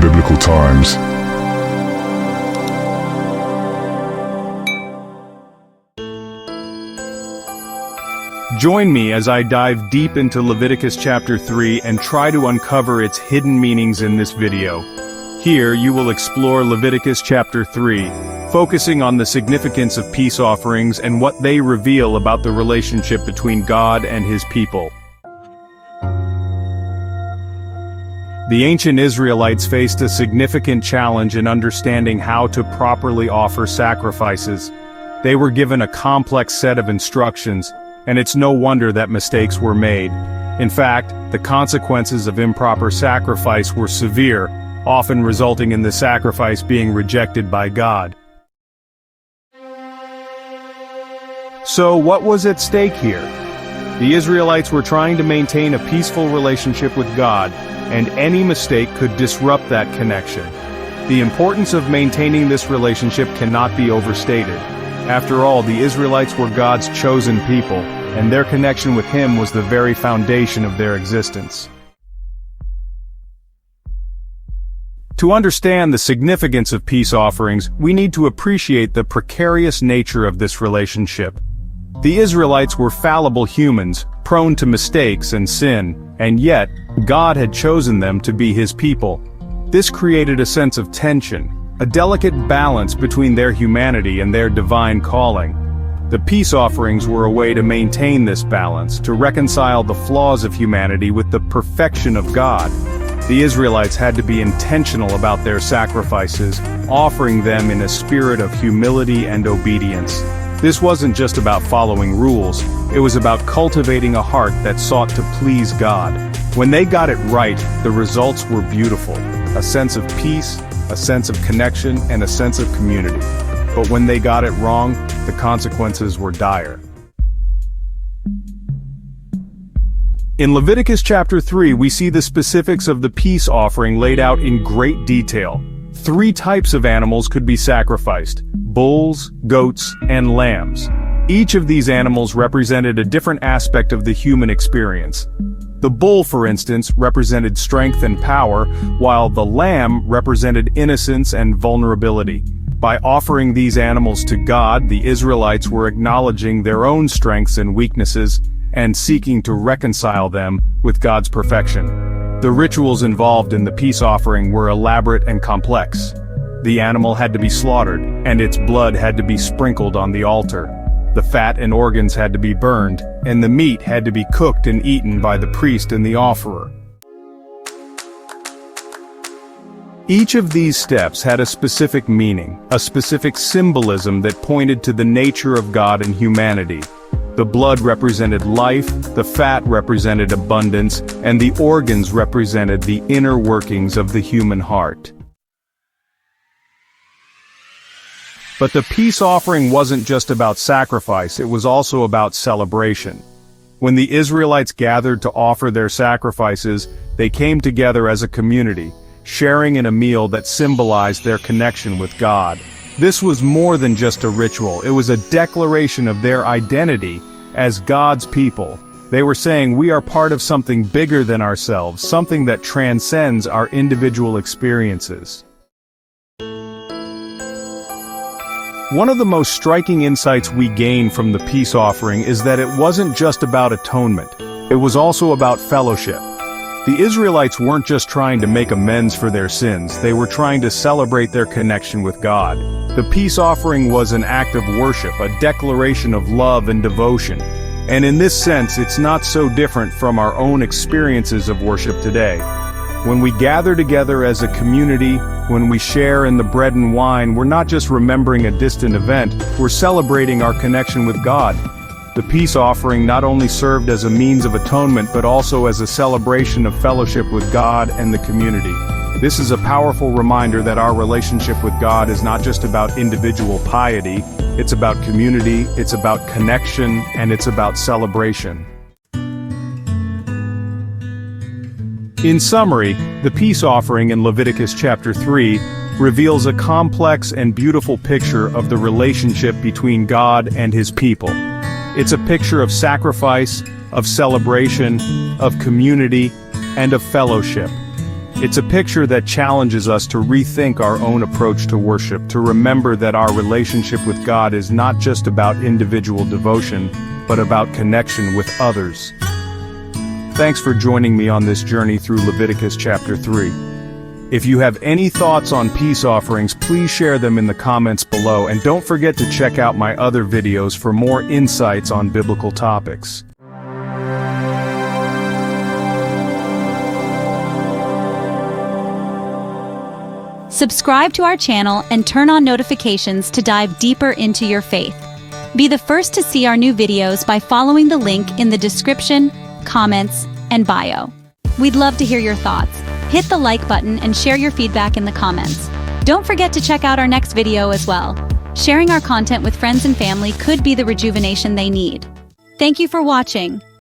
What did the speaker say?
biblical times. Join me as I dive deep into Leviticus chapter 3 and try to uncover its hidden meanings in this video. Here you will explore Leviticus chapter 3, focusing on the significance of peace offerings and what they reveal about the relationship between God and His people. The ancient Israelites faced a significant challenge in understanding how to properly offer sacrifices. They were given a complex set of instructions, and it's no wonder that mistakes were made. In fact, the consequences of improper sacrifice were severe, often resulting in the sacrifice being rejected by God. So what was at stake here? The Israelites were trying to maintain a peaceful relationship with God, and any mistake could disrupt that connection. The importance of maintaining this relationship cannot be overstated. After all, the Israelites were God's chosen people, and their connection with Him was the very foundation of their existence. To understand the significance of peace offerings, we need to appreciate the precarious nature of this relationship. The Israelites were fallible humans, prone to mistakes and sin, and yet, God had chosen them to be His people. This created a sense of tension, a delicate balance between their humanity and their divine calling. The peace offerings were a way to maintain this balance, to reconcile the flaws of humanity with the perfection of God. The Israelites had to be intentional about their sacrifices, offering them in a spirit of humility and obedience. This wasn't just about following rules, it was about cultivating a heart that sought to please God. When they got it right, the results were beautiful. A sense of peace, a sense of connection, and a sense of community. But when they got it wrong, the consequences were dire. In Leviticus chapter 3, we see the specifics of the peace offering laid out in great detail. 3 types of animals could be sacrificed: bulls, goats, and lambs. Each of these animals represented a different aspect of the human experience. The bull, for instance, represented strength and power, while the lamb represented innocence and vulnerability. By offering these animals to God, the Israelites were acknowledging their own strengths and weaknesses, and seeking to reconcile them with God's perfection. The rituals involved in the peace offering were elaborate and complex. The animal had to be slaughtered, and its blood had to be sprinkled on the altar. The fat and organs had to be burned, and the meat had to be cooked and eaten by the priest and the offerer. Each of these steps had a specific meaning, a specific symbolism that pointed to the nature of God and humanity. The blood represented life, the fat represented abundance, and the organs represented the inner workings of the human heart. But the peace offering wasn't just about sacrifice, it was also about celebration. When the Israelites gathered to offer their sacrifices, they came together as a community, sharing in a meal that symbolized their connection with God. This was more than just a ritual, it was a declaration of their identity as God's people. They were saying, we are part of something bigger than ourselves, something that transcends our individual experiences. One of the most striking insights we gain from the peace offering is that it wasn't just about atonement. It was also about fellowship. The Israelites weren't just trying to make amends for their sins, they were trying to celebrate their connection with God. The peace offering was an act of worship, a declaration of love and devotion. And in this sense, it's not so different from our own experiences of worship today. When we gather together as a community, when we share in the bread and wine, we're not just remembering a distant event, we're celebrating our connection with God. The peace offering not only served as a means of atonement but also as a celebration of fellowship with God and the community. This is a powerful reminder that our relationship with God is not just about individual piety, it's about community, it's about connection, and it's about celebration. In summary, the peace offering in Leviticus chapter 3 reveals a complex and beautiful picture of the relationship between God and His people. It's a picture of sacrifice, of celebration, of community, and of fellowship. It's a picture that challenges us to rethink our own approach to worship, to remember that our relationship with God is not just about individual devotion, but about connection with others. Thanks for joining me on this journey through Leviticus chapter 3. If you have any thoughts on peace offerings, please share them in the comments below, and don't forget to check out my other videos for more insights on biblical topics. Subscribe to our channel and turn on notifications to dive deeper into your faith. Be the first to see our new videos by following the link in the description, comments, and bio. We'd love to hear your thoughts. Hit the like button and share your feedback in the comments. Don't forget to check out our next video as well. Sharing our content with friends and family could be the rejuvenation they need. Thank you for watching.